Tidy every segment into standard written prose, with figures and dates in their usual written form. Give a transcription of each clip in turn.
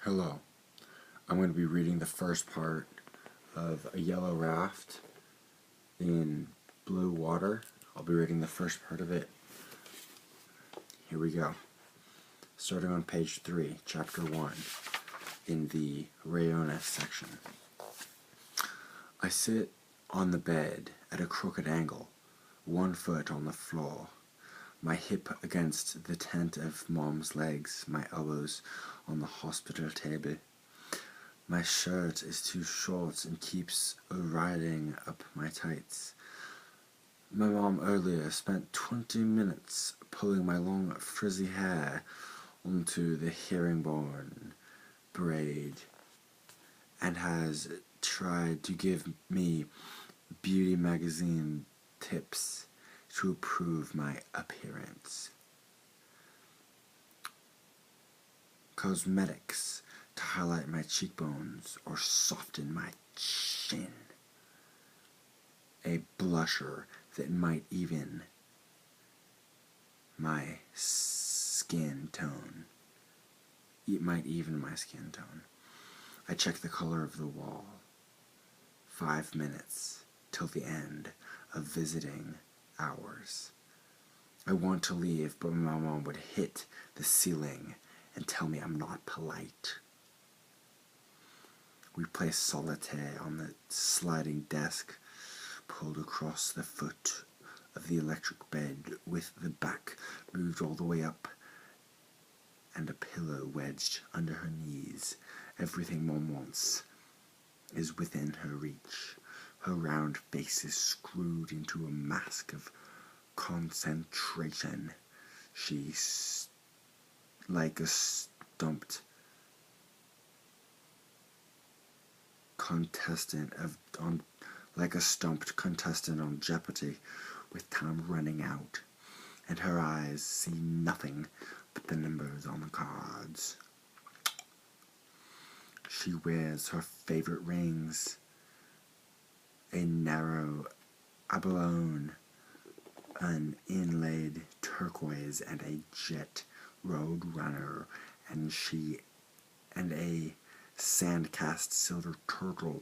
Hello. I'm going to be reading the first part of A Yellow Raft in Blue Water. I'll be reading the first part of it. Here we go. Starting on page 3, chapter 1, in the Rayona section. I sit on the bed at a crooked angle, one foot on the floor, my hip against the tent of Mom's legs, my elbows on the hospital table. My shirt is too short and keeps riding up my tights. My mom earlier spent 20 minutes pulling my long frizzy hair onto the herringbone braid and has tried to give me beauty magazine tips to improve my appearance. Cosmetics to highlight my cheekbones or soften my chin. A blusher that might even my skin tone. It might even my skin tone. I check the color of the wall. 5 minutes till the end of visiting hours. I want to leave, but my mom would hit the ceiling and tell me I'm not polite. We play solitaire on the sliding desk pulled across the foot of the electric bed with the back moved all the way up and a pillow wedged under her knees. Everything Mom wants is within her reach. Her round face is screwed into a mask of concentration. She's like a stumped contestant on Jeopardy with time running out, and her eyes see nothing but the numbers on the cards. She wears her favorite rings, a narrow abalone, an inlaid turquoise, and a jet road runner, and a sand-cast silver turtle.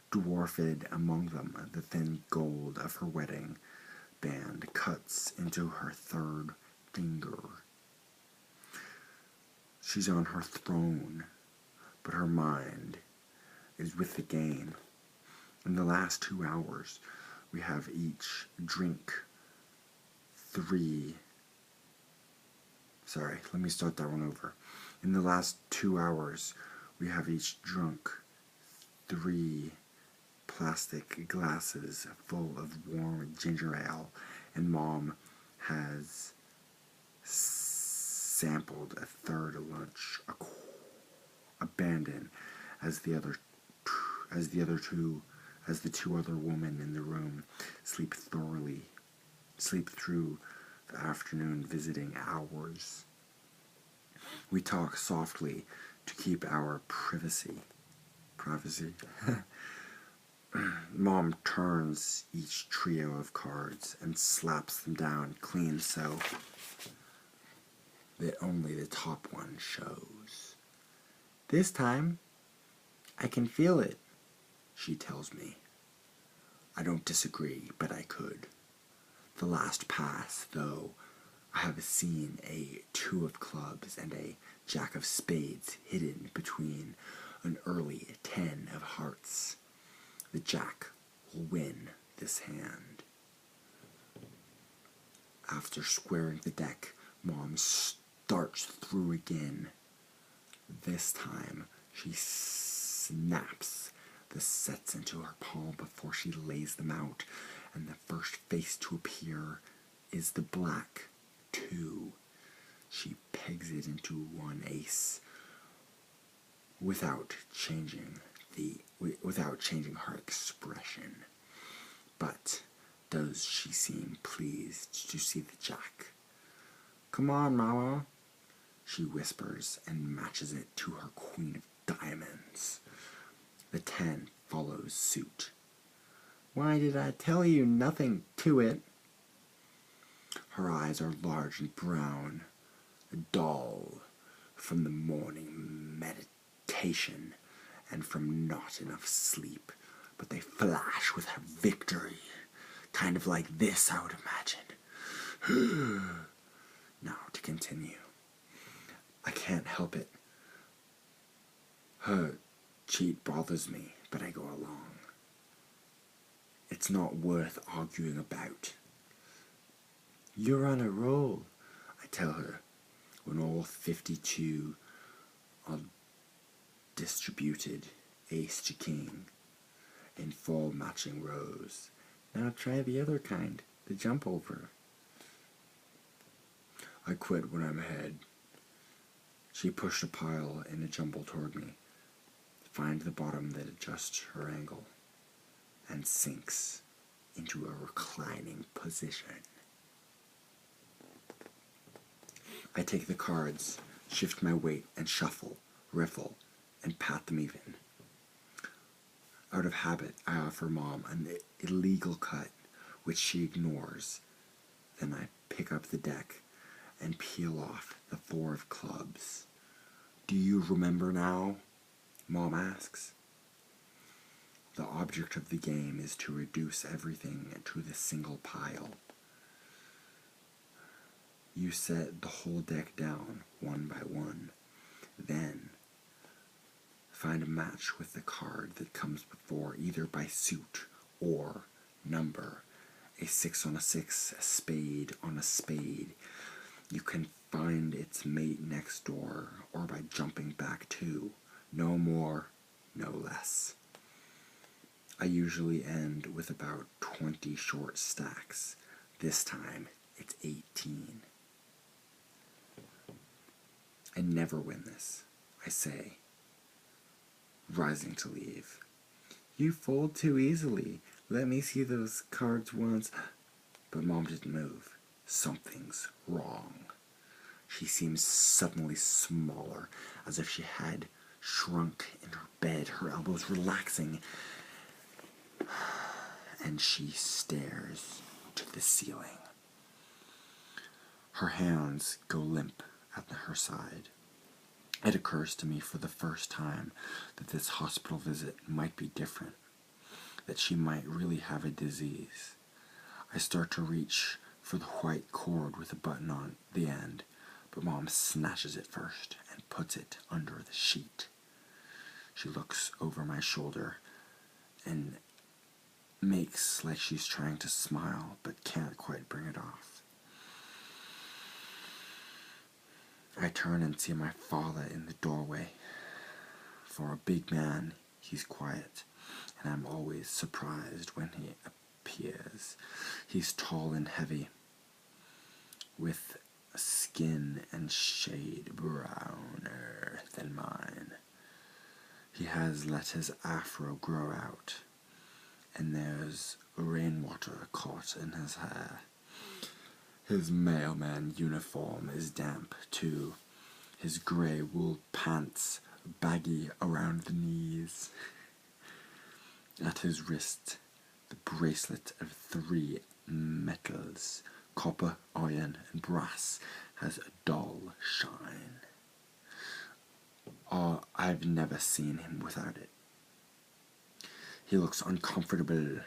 Dwarfed among them, the thin gold of her wedding band cuts into her third finger. She's on her throne, but her mind is with the game. In the last 2 hours, we have each drink 3... Sorry, let me start that one over. In the last 2 hours, we have each drunk 3 plastic glasses full of warm ginger ale, and Mom has sampled a third of lunch, abandoned as the two other women in the room sleep through the afternoon visiting hours. We talk softly to keep our privacy. Mom turns each trio of cards and slaps them down clean so that only the top one shows. This time, I can feel it, she tells me. I don't disagree, but I could. The last pass, though, I have seen a 2 of clubs and a jack of spades hidden between an early 10 of hearts. The jack will win this hand. After squaring the deck, Mom starts through again. This time, she snaps the sets into her palm before she lays them out, and the first face to appear is the black 2. She pegs it into 1 ace without changing her expression. But does she seem pleased to see the jack? Come on, Mama, she whispers and matches it to her queen of diamonds. The 10 follows suit. Why did I tell you nothing to it? Her eyes are large and brown, dull from the morning meditation and from not enough sleep, but they flash with her victory, kind of like this, I would imagine. Now, to continue. I can't help it. Her cheat bothers me, but I go along. It's not worth arguing about. You're on a roll, I tell her, when all 52 are distributed, ace to king, in 4 matching rows. Now try the other kind, the jump over. I quit when I'm ahead. She pushed a pile in a jumble toward me, find the bottom that adjusts her angle, and sinks into a reclining position. I take the cards, shift my weight, and shuffle, riffle, and pat them even. Out of habit, I offer Mom an illegal cut, which she ignores. Then I pick up the deck and peel off the 4 of clubs. Do you remember now? Mom asks. The object of the game is to reduce everything to the single pile. You set the whole deck down, one by one. Then, find a match with the card that comes before, either by suit or number. A 6 on a 6, a spade on a spade. You can find its mate next door, or by jumping back 2. No more, no less. I usually end with about 20 short stacks. This time, it's 18. I never win this, I say, rising to leave. You fold too easily. Let me see those cards once. But Mom didn't move. Something's wrong. She seems suddenly smaller, as if she had shrunk in her bed, her elbows relaxing, and she stares to the ceiling. Her hands go limp at her side. It occurs to me for the first time that this hospital visit might be different, that she might really have a disease. I start to reach for the white cord with a button on the end, but Mom snatches it first and puts it under the sheet. She looks over my shoulder and makes like she's trying to smile, but can't quite bring it off. I turn and see my father in the doorway. For a big man, he's quiet, and I'm always surprised when he appears. He's tall and heavy, with skin and shade browner than mine. He has let his afro grow out, and there's rainwater caught in his hair. His mailman uniform is damp, too. His grey wool pants baggy around the knees. At his wrist, the bracelet of 3 metals, copper, iron, and brass, has a dull shine. I've never seen him without it. He looks uncomfortable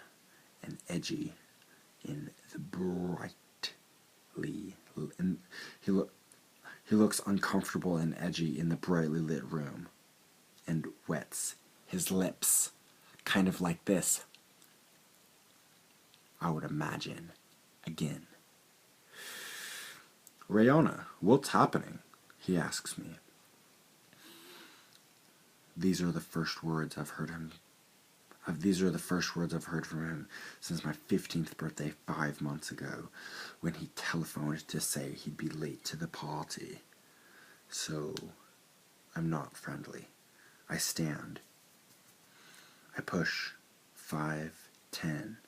and edgy in the He looks uncomfortable and edgy in the brightly lit room, and wets his lips, kind of like this, I would imagine, again. Rayona, what's happening? He asks me. These are the first words I've heard from him since my 15th birthday 5 months ago, when he telephoned to say he'd be late to the party. So, I'm not friendly. I stand. I push 5'10".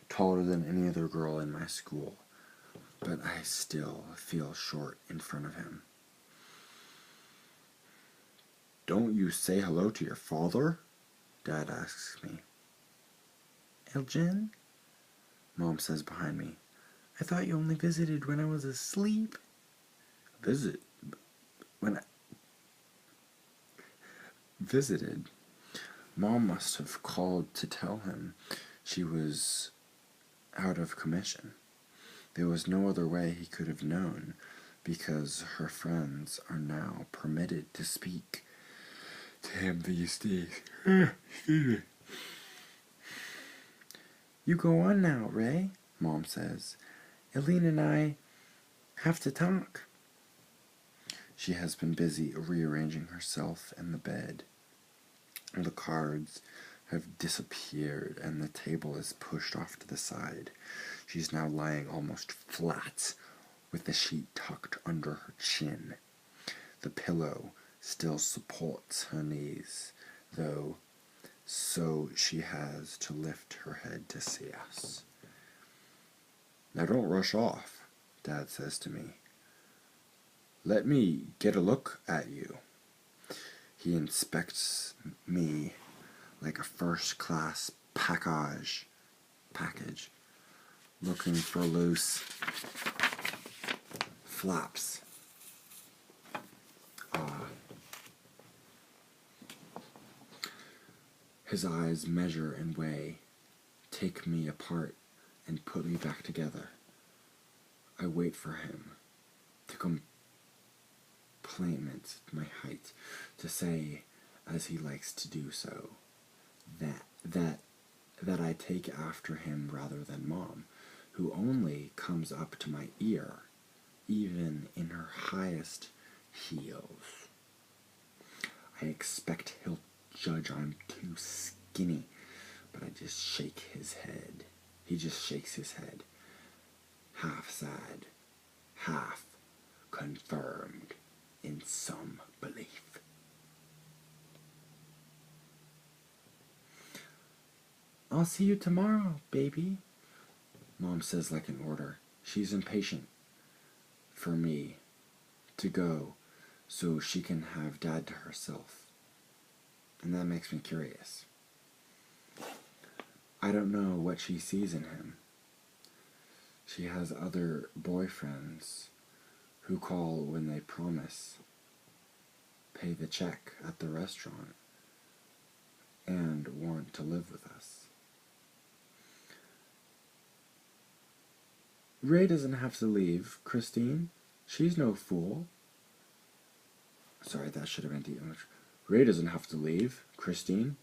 Taller than any other girl in my school, but I still feel short in front of him. Don't you say hello to your father? Dad asks me. Elgin? Mom says behind me. I thought you only visited when I was asleep. Visit? When I visited? Mom must have called to tell him she was out of commission. There was no other way he could have known, because her friends are now permitted to speak to him these days. Excuse me. You go on now, Ray, Mom says. Eileen and I have to talk. She has been busy rearranging herself in the bed. The cards have disappeared and the table is pushed off to the side. She's now lying almost flat, with the sheet tucked under her chin. The pillow still supports her knees, though, so she has to lift her head to see us. Now don't rush off, Dad says to me. Let me get a look at you. He inspects me like a first-class package, looking for loose flaps. His eyes measure and weigh, take me apart, and put me back together. I wait for him to compliment my height, to say, as he likes to do so, that I take after him rather than Mom, who only comes up to my ear, even in her highest heels. I expect he'll judge I'm too skinny, but I just shake his head. He just shakes his head, half sad, half confirmed in some belief. I'll see you tomorrow, baby, Mom says like an order. She's impatient for me to go so she can have Dad to herself. And that makes me curious. I don't know what she sees in him. She has other boyfriends who call when they promise, pay the check at the restaurant, and want to live with us. Ray doesn't have to leave, Christine. She's no fool. Sorry, that should have been the image. Ray doesn't have to leave, Christine.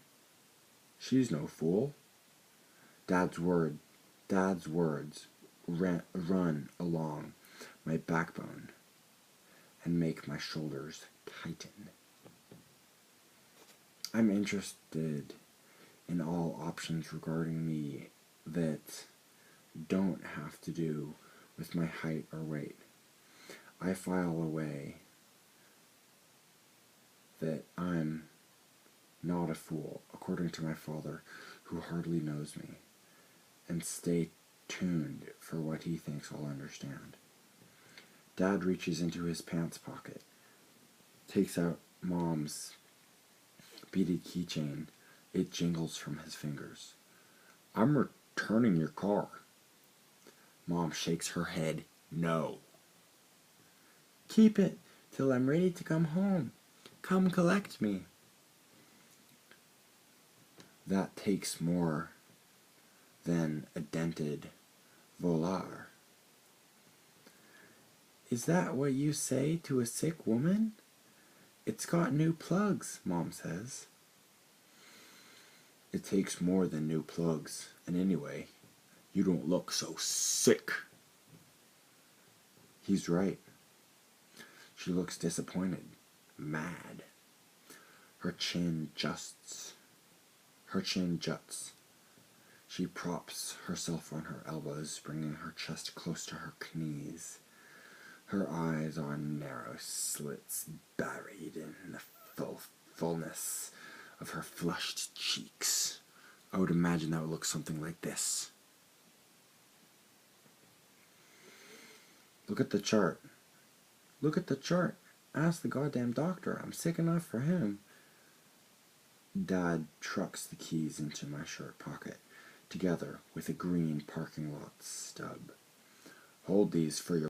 She's no fool. Dad's words run along my backbone and make my shoulders tighten. I'm interested in all options regarding me that don't have to do with my height or weight. I file away that I'm not a fool, according to my father, who hardly knows me, and stay tuned for what he thinks I'll understand. Dad reaches into his pants pocket, takes out Mom's beaded keychain. It jingles from his fingers. I'm returning your car. Mom shakes her head no. Keep it till I'm ready to come home. Come collect me. That takes more than a dented volar. Is that what you say to a sick woman? It's got new plugs, Mom says. It takes more than new plugs, and anyway, you don't look so sick. He's right. She looks disappointed, mad. Her chin juts. She props herself on her elbows, bringing her chest close to her knees. Her eyes are narrow slits buried in the fullness of her flushed cheeks. I would imagine that would look something like this. Look at the chart. Look at the chart. Ask the goddamn doctor. I'm sick enough for him. Dad trucks the keys into my shirt pocket, together with a green parking lot stub. Hold these for your